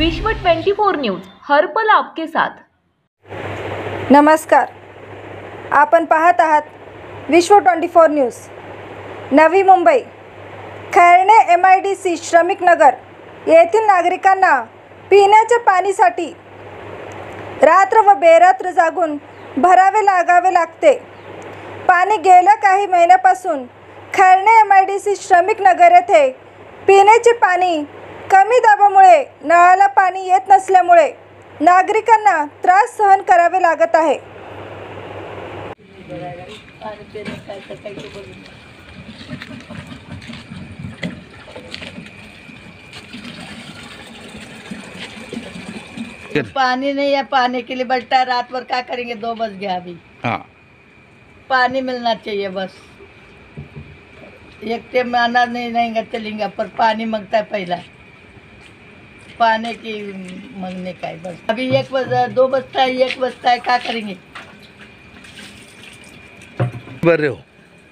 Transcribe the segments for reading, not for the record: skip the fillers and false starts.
विश्व 24 न्यूज हर पल आपके साथ। नमस्कार, आपण पाहत आहात विश्व 24 न्यूज। नवी मुंबई खैरणे MIDC श्रमिक नगर येथील नागरिकांना पिण्याच्या पाणीसाठी रात्र व बेरात्र जागून भरावे लागते। पाणी गेल्या काही महिन्यापासून खैरणे MIDC श्रमिक नगर येथे पिण्याचे पाणी कमी दाबामुळे नळाला पाणी येत नसल्यामुळे नागरिकांना त्रास सहन करावे लागत आहे। पानी नहीं है, पानी के लिए बैठता है रात भर, क्या करेंगे? 2 बज गया अभी। हाँ, पानी मिलना चाहिए बस। एक टाइम आना नहीं चलेंगे, पर पानी मांगता है पहला, पानी की मांगने का है बस। अभी 2 बजता है, 1 बजता है, क्या करेंगे? भर रहे हो?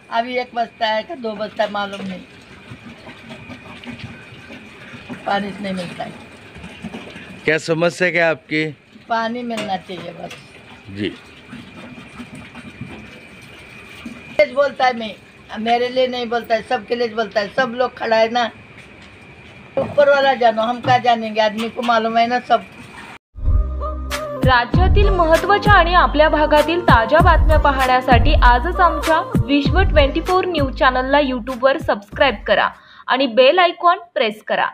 अभी 1 बजता है कि 2 बजता है मालूम नहीं, पानी नहीं मिलता है। क्या समस्या क्या आपकी? पानी मिलना चाहिए बस जी। बोलता है, मैं मेरे लिए नहीं बोलता है, सबके लिए बोलता है। सब लोग खड़ा है ना, ऊपर वाला जानो, हम क्या जानेंगे? आदमी को मालूम है ना सब। राज्यातील महत्त्वाच्या आणि आपल्या भागातील ताज्या बातम्या पाहण्यासाठी आजच आमच्या विश्व 24 न्यूज चॅनलला YouTube वर सबस्क्राइब करा आणि बेल आयकॉन प्रेस करा।